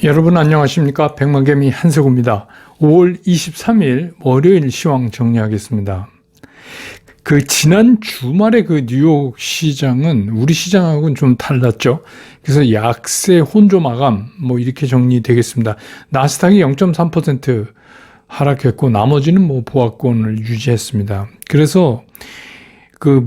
여러분 안녕하십니까? 백만개미 한석우입니다. 5월 23일 월요일 시황 정리하겠습니다. 지난 주말에 뉴욕 시장은 우리 시장하고는 좀 달랐죠. 그래서 약세 혼조 마감 이렇게 정리되겠습니다. 나스닥이 0.3% 하락했고 나머지는 보합권을 유지했습니다. 그래서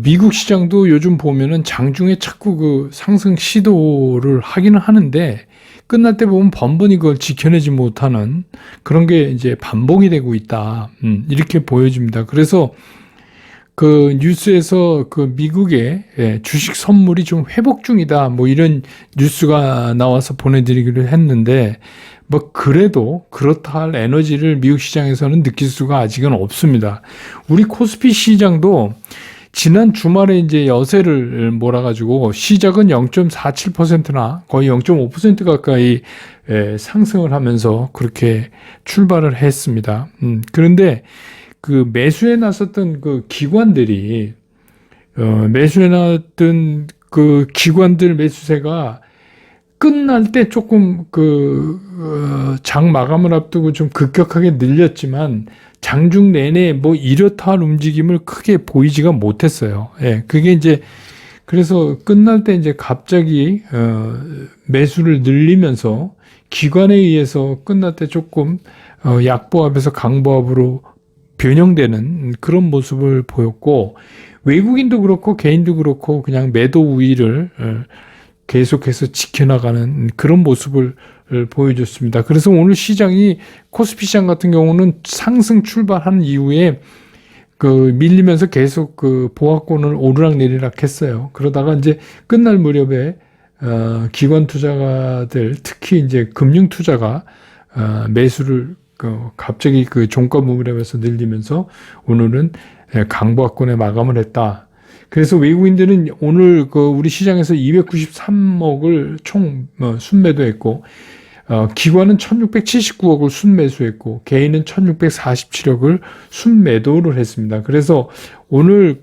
미국 시장도 요즘 보면은 장중에 자꾸 상승 시도를 하기는 하는데 끝날 때 보면 번번이 그걸 지켜내지 못하는 그런 게 이제 반복이 되고 있다. 이렇게 보여집니다. 그래서 뉴스에서 미국의 주식 선물이 좀 회복 중이다. 이런 뉴스가 나와서 보내드리기로 했는데 그래도 그렇다 할 에너지를 미국 시장에서는 느낄 수가 아직은 없습니다. 우리 코스피 시장도 지난 주말에 이제 여세를 몰아가지고 시작은 0.47%나 거의 0.5% 가까이 상승을 하면서 그렇게 출발을 했습니다. 그런데 매수에 나섰던 기관들이 매수에 나왔던 기관들 매수세가 끝날 때 조금 장 마감을 앞두고 좀 급격하게 늘렸지만 장중 내내 이렇다 할 움직임을 크게 보이지가 못했어요. 예, 그게 이제 그래서 끝날 때 이제 갑자기 매수를 늘리면서 기관에 의해서 끝날 때 조금 약보합에서 강보합으로 변형되는 그런 모습을 보였고 외국인도 그렇고 개인도 그렇고 그냥 매도 우위를 계속해서 지켜나가는 그런 모습을 보여줬습니다. 그래서 오늘 시장이 코스피 시장 같은 경우는 상승 출발한 이후에 밀리면서 계속 보합권을 오르락내리락 했어요. 그러다가 이제 끝날 무렵에 기관 투자가들 특히 이제 금융 투자가 매수를 갑자기 종가 무렵에서 늘리면서 오늘은 강보합권에 마감을 했다. 그래서 외국인들은 오늘 우리 시장에서 293억을 총 순매도했고 기관은 1679억을 순매수했고 개인은 1647억을 순매도를 했습니다. 그래서 오늘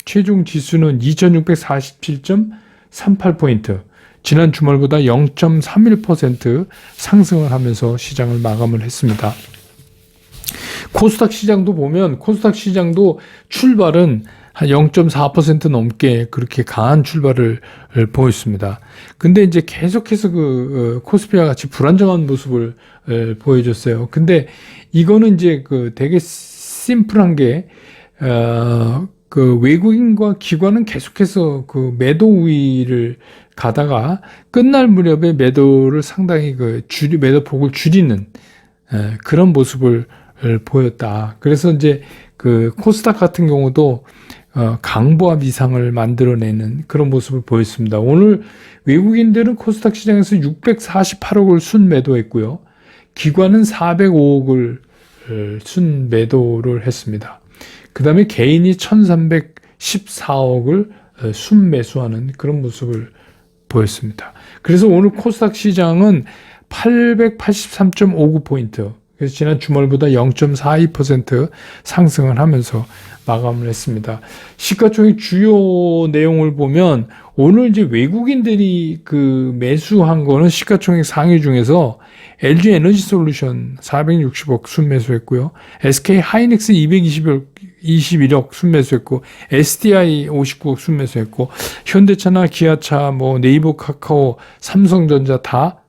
최종 지수는 2647.38포인트 지난 주말보다 0.31% 상승을 하면서 시장을 마감을 했습니다. 코스닥 시장도 보면 코스닥 시장도 출발은 한 0.4% 넘게 그렇게 강한 출발을 보였습니다. 근데 이제 계속해서 코스피와 같이 불안정한 모습을 보여줬어요. 근데 이거는 이제 되게 심플한 게 외국인과 기관은 계속해서 매도 우위를 가다가 끝날 무렵에 매도를 상당히 매도폭을 줄이는 그런 모습을 보였다. 그래서 이제 코스닥 같은 경우도 강보합 이상을 만들어내는 그런 모습을 보였습니다. 오늘 외국인들은 코스닥 시장에서 648억을 순매도했고요. 기관은 405억을 순매도를 했습니다. 그 다음에 개인이 1314억을 순매수하는 그런 모습을 보였습니다. 그래서 오늘 코스닥 시장은 883.59포인트 그래서 지난 주말보다 0.42% 상승을 하면서 마감을 했습니다. 시가총액 주요 내용을 보면 오늘 이제 외국인들이 매수한 거는 시가총액 상위 중에서 LG 에너지 솔루션 460억 순매수했고요. SK 하이닉스 221억 순매수했고 SDI 59억 순매수했고 현대차나 기아차 네이버 카카오 삼성전자 다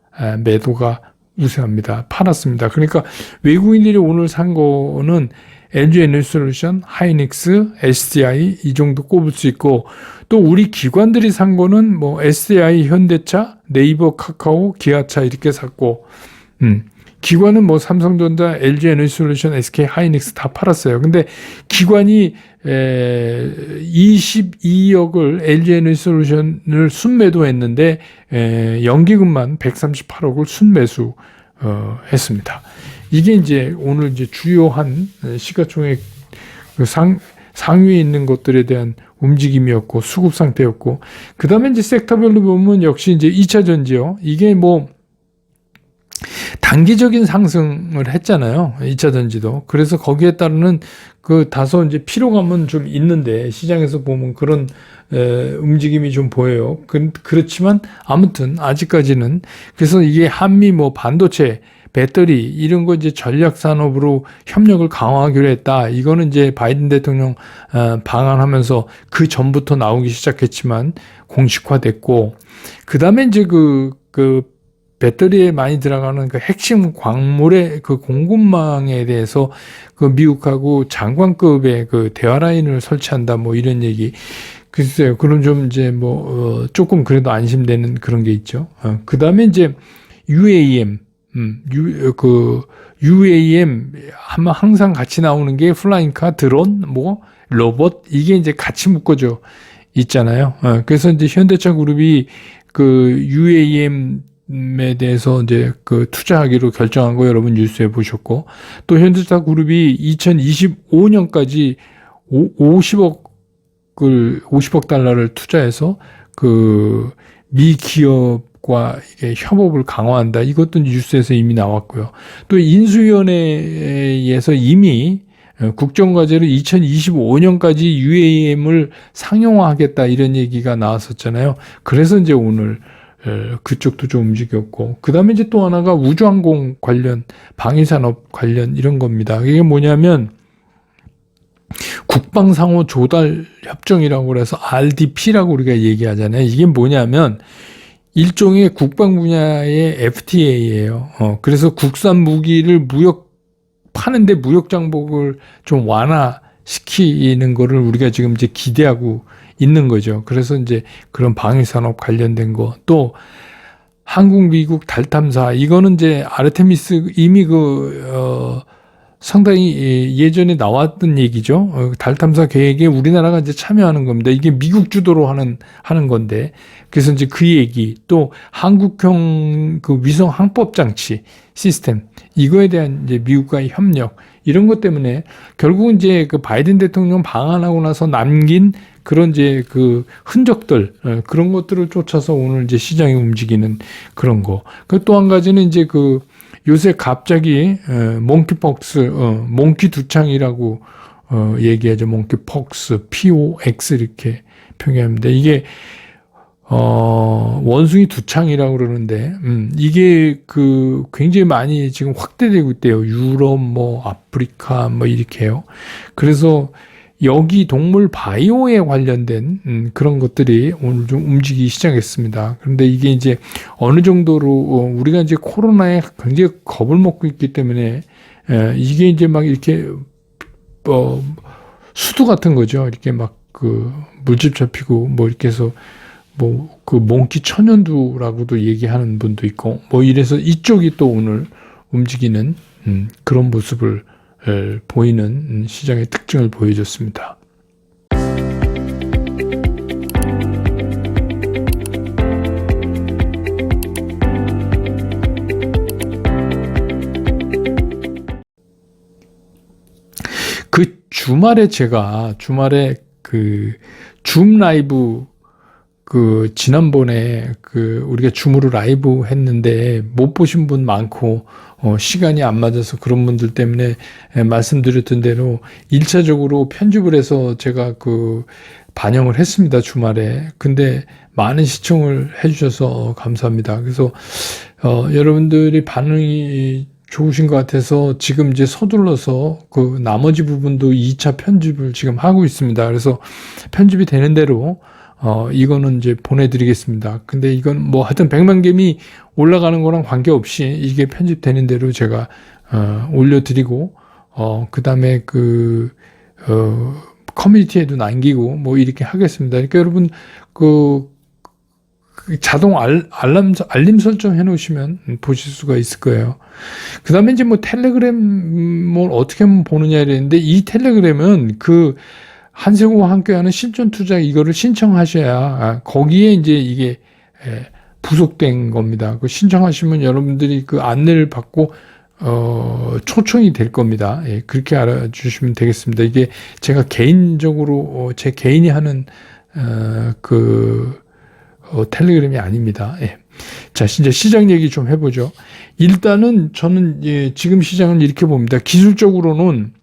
매도가 우세합니다. 팔았습니다. 그러니까 외국인들이 오늘 산 거는 LG 에너지솔루션, 하이닉스, SDI 이 정도 꼽을 수 있고 또 우리 기관들이 산 거는 SDI, 현대차, 네이버, 카카오, 기아차 이렇게 샀고 기관은 삼성전자, LG 에너지솔루션, SK 하이닉스 다 팔았어요. 근데 기관이 22억을 LG 에너지솔루션을 순매도했는데 연기금만 138억을 순매수 했습니다. 이게 이제 오늘 이제 주요한 시가총액 상위에 있는 것들에 대한 움직임이었고 수급 상태였고 그 다음에 이제 섹터별로 보면 역시 이제 2차 전지요. 이게 단기적인 상승을 했잖아요. 2차 전지도. 그래서 거기에 따르는 그 다소 이제 피로감은 좀 있는데 시장에서 보면 그런 움직임이 좀 보여요. 그렇지만 아무튼 아직까지는 그래서 이게 한미 뭐 반도체 배터리 이런 거 이제 전략 산업으로 협력을 강화하기로 했다. 이거는 이제 바이든 대통령 방한하면서 그 전부터 나오기 시작했지만 공식화됐고, 그 다음에 이제 그 배터리에 많이 들어가는 그 핵심 광물의 그 공급망에 대해서 그 미국하고 장관급의 그 대화 라인을 설치한다. 뭐 이런 얘기. 글쎄요. 그럼 좀 이제 조금 그래도 안심되는 그런 게 있죠. 그 다음에 이제 UAM. UAM 하면 항상 같이 나오는 게 플라잉카, 드론, 뭐 로봇 이게 이제 같이 묶어져 있잖아요. 그래서 이제 현대차 그룹이 그 UAM에 대해서 이제 그 투자하기로 결정한 거 여러분 뉴스에 보셨고, 또 현대차 그룹이 2025년까지 50억 달러를 투자해서 그 미 기업과 이게 협업을 강화한다. 이것도 뉴스에서 이미 나왔고요. 또 인수위원회에서 이미 국정과제로 2025년까지 UAM을 상용화하겠다 이런 얘기가 나왔었잖아요. 그래서 이제 오늘 그쪽도 좀 움직였고, 그 다음에 이제 또 하나가 우주항공 관련, 방위산업 관련 이런 겁니다. 이게 뭐냐면 국방상호 조달 협정이라고 그래서 RDP라고 우리가 얘기하잖아요. 이게 뭐냐면 일종의 국방 분야의 FTA예요. 그래서 국산 무기를 파는데 무역 장벽을 좀 완화시키는 거를 우리가 지금 이제 기대하고 있는 거죠. 그래서 이제 그런 방위산업 관련된 거, 또 한국, 미국 달 탐사, 이거는 이제 아르테미스 이미 상당히 예전에 나왔던 얘기죠. 달 탐사 계획에 우리나라가 이제 참여하는 겁니다. 이게 미국 주도로 하는 건데, 그래서 이제 그 얘기, 또 한국형 그 위성 항법 장치 시스템, 이거에 대한 이제 미국과의 협력, 이런 것 때문에 결국은 이제 그 바이든 대통령 방한하고 나서 남긴 그런 이제 그 흔적들, 그런 것들을 쫓아서 오늘 이제 시장이 움직이는 그런 거. 그 또 한 가지는 이제 요새 갑자기 몽키폭스, 몽키 두창이라고 얘기하죠. 몽키폭스, POX 이렇게 표현합니다. 이게 원숭이 두창이라고 그러는데, 이게 굉장히 많이 지금 확대되고 있대요. 유럽, 뭐 아프리카, 뭐 이렇게요. 그래서 여기 동물 바이오에 관련된 그런 것들이 오늘 좀 움직이기 시작했습니다. 그런데 이게 이제 어느 정도로 우리가 이제 코로나에 굉장히 겁을 먹고 있기 때문에 이게 이제 막 이렇게 수도 같은 거죠. 이렇게 막 물집 잡히고 뭐 이렇게 해서 몽키 천연두라고도 얘기하는 분도 있고, 뭐 이래서 이쪽이 또 오늘 움직이는 그런 모습을 보이는 시장의 특징을 보여줬습니다. 그 주말에 제가 줌 라이브 지난번에 우리가 줌으로 라이브 했는데 못 보신 분 많고, 시간이 안 맞아서 그런 분들 때문에 말씀드렸던 대로 1차적으로 편집을 해서 제가 반영을 했습니다, 주말에. 근데 많은 시청을 해주셔서 감사합니다. 그래서, 여러분들이 반응이 좋으신 것 같아서 지금 이제 서둘러서 나머지 부분도 2차 편집을 지금 하고 있습니다. 그래서 편집이 되는 대로 이거는 이제 보내드리겠습니다. 근데 이건 뭐 하여튼 100만 개미 올라가는 거랑 관계없이 이게 편집되는 대로 제가 올려드리고, 그 다음에 커뮤니티에도 남기고 뭐 이렇게 하겠습니다. 그러니까 여러분 자동 알림 설정 해 놓으시면 보실 수가 있을 거예요. 그 다음에 이제 뭐 텔레그램을 어떻게 하면 보느냐 이랬는데, 이 텔레그램은 한세고와 함께하는 실전 투자 이거를 신청하셔야 거기에 이제 이게 부속된 겁니다. 신청하시면 여러분들이 안내를 받고 초청이 될 겁니다. 예, 그렇게 알아주시면 되겠습니다. 이게 제가 개인적으로 제 개인이 하는 텔레그램이 아닙니다. 예. 자, 이제 시장 얘기 좀 해보죠. 일단은 저는 지금 시장을 이렇게 봅니다. 기술적으로는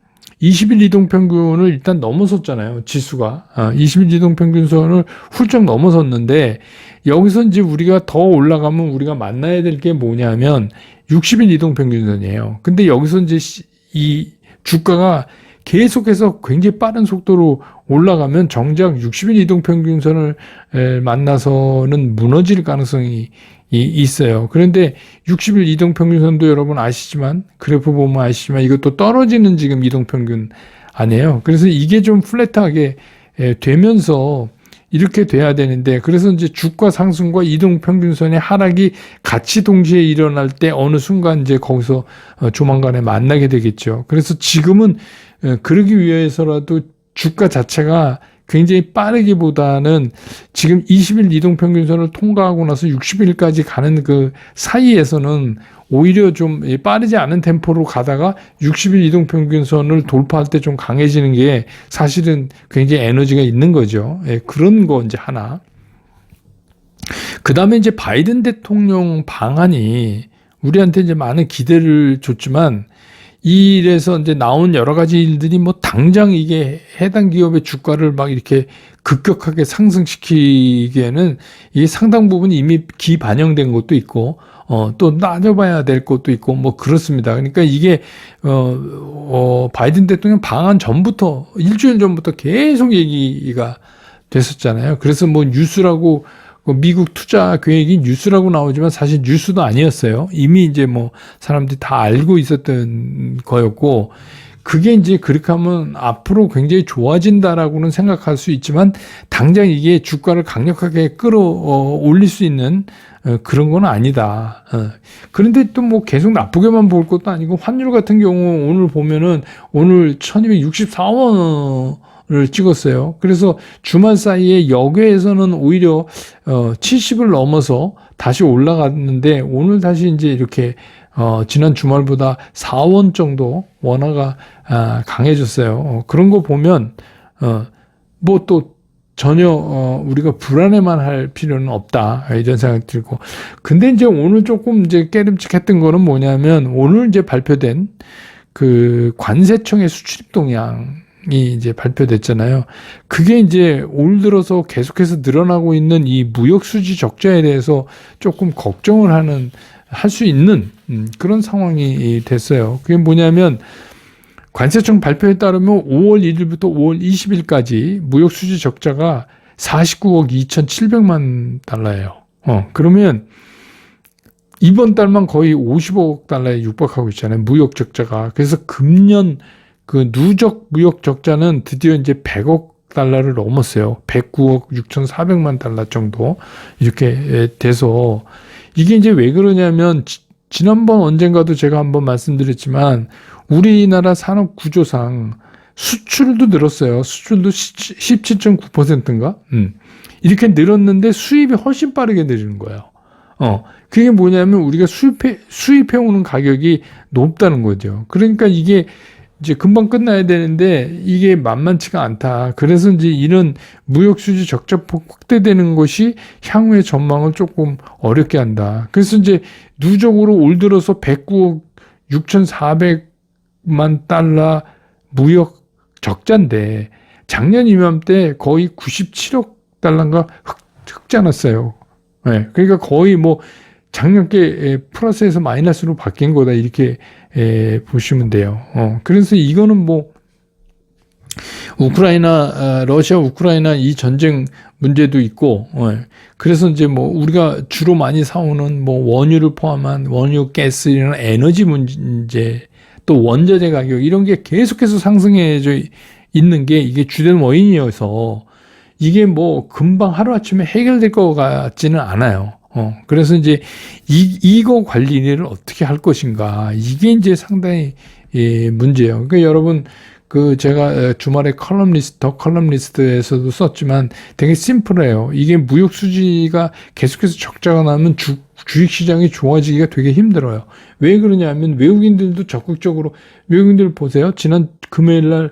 20일 이동평균을 일단 넘어섰잖아요. 지수가. 20일 이동평균선을 훌쩍 넘어섰는데 여기서 이제 우리가 더 올라가면 우리가 만나야 될 게 뭐냐면 60일 이동평균선이에요. 근데 여기서 이제 이 주가가 계속해서 굉장히 빠른 속도로 올라가면 정작 60일 이동평균선을 만나서는 무너질 가능성이 있어요. 그런데 60일 이동평균선도 여러분 아시지만, 그래프 보면 아시지만 이것도 떨어지는 지금 이동평균 아니에요. 그래서 이게 좀 플랫하게 되면서 이렇게 돼야 되는데, 그래서 이제 주가 상승과 이동평균선의 하락이 같이 동시에 일어날 때 어느 순간 이제 거기서 조만간에 만나게 되겠죠. 그래서 지금은 그러기 위해서라도 주가 자체가 굉장히 빠르기보다는 지금 20일 이동평균선을 통과하고 나서 60일까지 가는 그 사이에서는 오히려 좀 빠르지 않은 템포로 가다가 60일 이동평균선을 돌파할 때 좀 강해지는 게 사실은 굉장히 에너지가 있는 거죠. 예, 그런 거 이제 하나. 그 다음에 이제 바이든 대통령 방안이 우리한테 이제 많은 기대를 줬지만, 이 일에서 이제 나온 여러 가지 일들이 뭐 당장 이게 해당 기업의 주가를 막 이렇게 급격하게 상승시키기에는 이게 상당 부분 이미 기반영된 것도 있고, 또 따져봐야 될 것도 있고, 뭐 그렇습니다. 그러니까 이게, 바이든 대통령 방한 전부터, 일주일 전부터 계속 얘기가 됐었잖아요. 그래서 뭐 뉴스라고, 미국 투자 계획이 뉴스라고 나오지만 사실 뉴스도 아니었어요. 이미 이제 뭐 사람들이 다 알고 있었던 거였고, 그게 이제 그렇게 하면 앞으로 굉장히 좋아진다라고는 생각할 수 있지만 당장 이게 주가를 강력하게 끌어올릴 수 있는 그런 건 아니다. 그런데 또 뭐 계속 나쁘게만 볼 것도 아니고, 환율 같은 경우 오늘 보면은 오늘 1264원 를 찍었어요. 그래서 주말 사이에 여기에서는 오히려 70을 넘어서 다시 올라갔는데, 오늘 다시 이제 이렇게 지난 주말보다 4원 정도 원화가 강해졌어요. 그런 거 보면 뭐 또 전혀 우리가 불안해만 할 필요는 없다, 이런 생각이 들고. 근데 이제 오늘 조금 이제 깨름칙했던 거는 뭐냐면, 오늘 이제 발표된 그 관세청의 수출입 동향 이 이제 발표됐잖아요. 그게 이제 올 들어서 계속해서 늘어나고 있는 이 무역 수지 적자에 대해서 조금 걱정을 할 수 있는 그런 상황이 됐어요. 그게 뭐냐면, 관세청 발표에 따르면 5월 1일부터 5월 20일까지 무역 수지 적자가 49억 2,700만 달러예요. 그러면 이번 달만 거의 50억 달러에 육박하고 있잖아요, 무역 적자가. 그래서 금년 그 누적 무역 적자는 드디어 이제 100억 달러를 넘었어요. 109억 6,400만 달러 정도 이렇게 돼서, 이게 이제 왜 그러냐면, 지난번 언젠가도 제가 한번 말씀드렸지만 우리나라 산업 구조상 수출도 늘었어요. 수출도 17.9%인가? 이렇게 늘었는데 수입이 훨씬 빠르게 늘는 거예요. 그게 뭐냐면 우리가 수입해오는 가격이 높다는 거죠. 그러니까 이게 이제 금방 끝나야 되는데 이게 만만치가 않다. 그래서 이제 이런 무역수지 적자폭 확대되는 것이 향후의 전망을 조금 어렵게 한다. 그래서 이제 누적으로 올 들어서 109억 6,400만 달러 무역 적자인데, 작년 이맘때 거의 97억 달러인가 흑자 났어요. 네, 그러니까 거의 뭐 작년께 플러스에서 마이너스로 바뀐 거다, 이렇게 보시면 돼요. 그래서 이거는 뭐 러시아 우크라이나 이 전쟁 문제도 있고, 그래서 이제 뭐 우리가 주로 많이 사오는 뭐 원유를 포함한 원유, 가스 이런 에너지 문제, 또 원자재 가격 이런 게 계속해서 상승해져 있는 게 이게 주된 원인이어서 이게 뭐 금방 하루아침에 해결될 것 같지는 않아요. 그래서 이제 이거 관리를 어떻게 할 것인가, 이게 이제 상당히 문제예요. 그러니까 여러분, 제가 주말에 컬럼리스트에서도 썼지만 되게 심플해요. 이게 무역 수지가 계속해서 적자가 나면 주식 시장이 좋아지기가 되게 힘들어요. 왜 그러냐면 외국인들도 적극적으로, 외국인들 보세요. 지난 금요일 날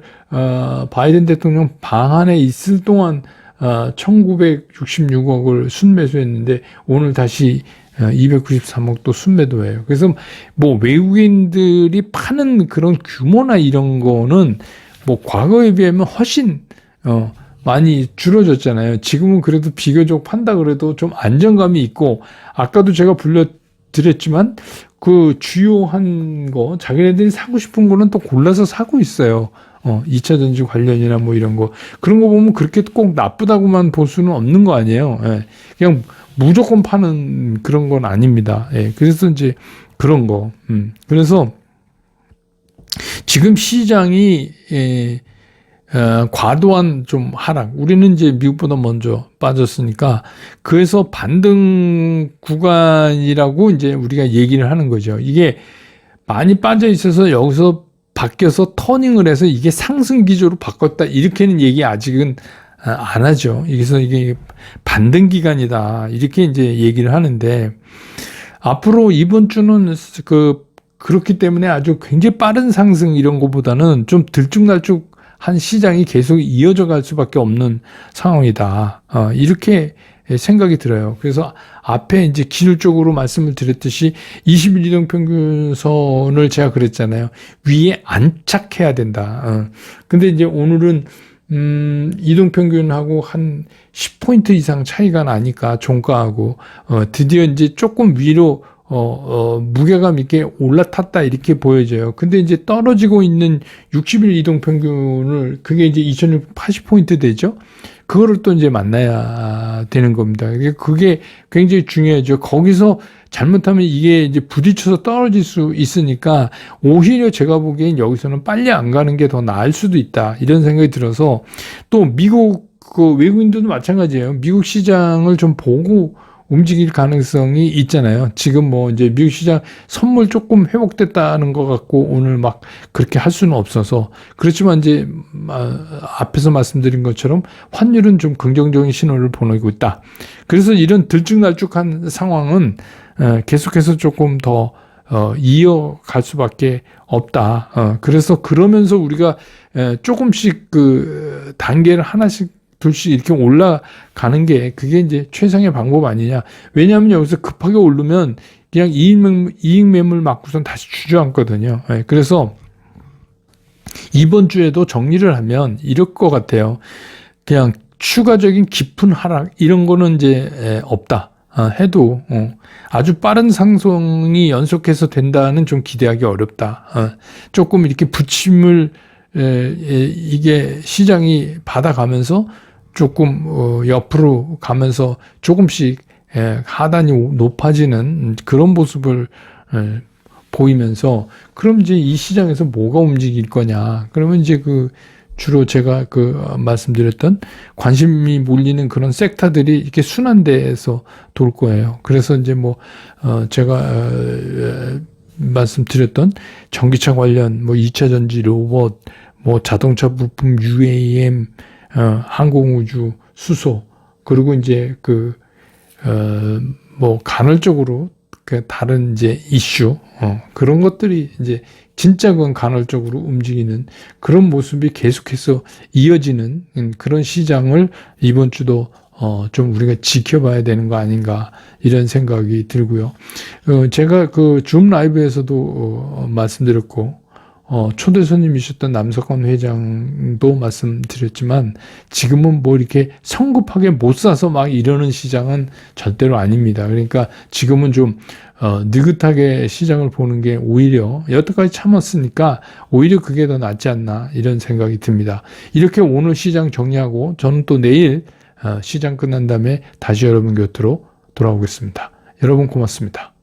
바이든 대통령 방한에 있을 동안 1966억을 순매수했는데 오늘 다시 293억 또 순매도예요. 그래서 뭐 외국인들이 파는 그런 규모나 이런 거는 뭐 과거에 비하면 훨씬 많이 줄어졌잖아요. 지금은 그래도 비교적 판다 그래도 좀 안정감이 있고, 아까도 제가 불러드렸지만 그 주요한 거 자기네들이 사고 싶은 거는 또 골라서 사고 있어요. 2차 전지 관련이나 뭐 이런 거. 그런 거 보면 그렇게 꼭 나쁘다고만 볼 수는 없는 거 아니에요. 예. 그냥 무조건 파는 그런 건 아닙니다. 예. 그래서 이제 그런 거. 그래서 지금 시장이 과도한 좀 하락. 우리는 이제 미국보다 먼저 빠졌으니까 그래서 반등 구간이라고 이제 우리가 얘기를 하는 거죠. 이게 많이 빠져 있어서 여기서 바뀌어서 터닝을 해서 이게 상승 기조로 바꿨다 이렇게는 얘기 아직은 안 하죠. 그래서 이게 반등 기간이다 이렇게 이제 얘기를 하는데, 앞으로 이번 주는 그렇기 때문에 아주 굉장히 빠른 상승 이런 것보다는 좀 들쭉날쭉한 시장이 계속 이어져 갈 수밖에 없는 상황이다. 이렇게 생각이 들어요. 그래서 앞에 이제 기술적으로 말씀을 드렸듯이 20일 이동평균선을 제가 그랬잖아요. 위에 안착해야 된다. 근데 이제 오늘은 이동평균하고 한 10포인트 이상 차이가 나니까 종가하고 드디어 이제 조금 위로 무게감 있게 올라탔다 이렇게 보여져요. 근데 이제 떨어지고 있는 60일 이동평균을, 그게 이제 2680포인트 되죠? 그거를 또 이제 만나야 되는 겁니다. 그게 굉장히 중요하죠. 거기서 잘못하면 이게 이제 부딪혀서 떨어질 수 있으니까 오히려 제가 보기엔 여기서는 빨리 안 가는 게 더 나을 수도 있다. 이런 생각이 들어서, 또 미국 그 외국인들도 마찬가지예요. 미국 시장을 좀 보고 움직일 가능성이 있잖아요. 지금 뭐 이제 미국 시장 선물 조금 회복됐다는 것 같고 오늘 막 그렇게 할 수는 없어서, 그렇지만 이제 앞에서 말씀드린 것처럼 환율은 좀 긍정적인 신호를 보내고 있다. 그래서 이런 들쭉날쭉한 상황은 계속해서 조금 더 이어갈 수밖에 없다. 그래서 그러면서 우리가 조금씩 그 단계를 하나씩 둘씩 이렇게 올라가는 게 그게 이제 최상의 방법 아니냐. 왜냐하면 여기서 급하게 오르면 그냥 이익 매물 맞고선 다시 주저앉거든요. 그래서 이번 주에도 정리를 하면 이럴 것 같아요. 그냥 추가적인 깊은 하락 이런 거는 이제 없다. 해도 아주 빠른 상승이 연속해서 된다는 좀 기대하기 어렵다. 조금 이렇게 부침을 이게 시장이 받아가면서 조금 옆으로 가면서 조금씩 하단이 높아지는 그런 모습을 보이면서, 그럼 이제 이 시장에서 뭐가 움직일 거냐? 그러면 이제 주로 제가 말씀드렸던 관심이 몰리는 그런 섹터들이 이렇게 순환대에서 돌 거예요. 그래서 이제 제가 말씀드렸던 전기차 관련 2차 전지 로봇, 자동차 부품 UAM, 항공우주 수소, 그리고 이제 간헐적으로 다른 이제 이슈, 그런 것들이 이제 진짜 그건 간헐적으로 움직이는 그런 모습이 계속해서 이어지는 그런 시장을 이번 주도 좀 우리가 지켜봐야 되는 거 아닌가 이런 생각이 들고요. 제가 줌 라이브에서도 말씀드렸고, 초대 손님이셨던 남석환 회장도 말씀드렸지만, 지금은 이렇게 성급하게 못 사서 막 이러는 시장은 절대로 아닙니다. 그러니까 지금은 좀 느긋하게 시장을 보는 게 오히려 여태까지 참았으니까 오히려 그게 더 낫지 않나 이런 생각이 듭니다. 이렇게 오늘 시장 정리하고 저는 또 내일 시장 끝난 다음에 다시 여러분 곁으로 돌아오겠습니다. 여러분 고맙습니다.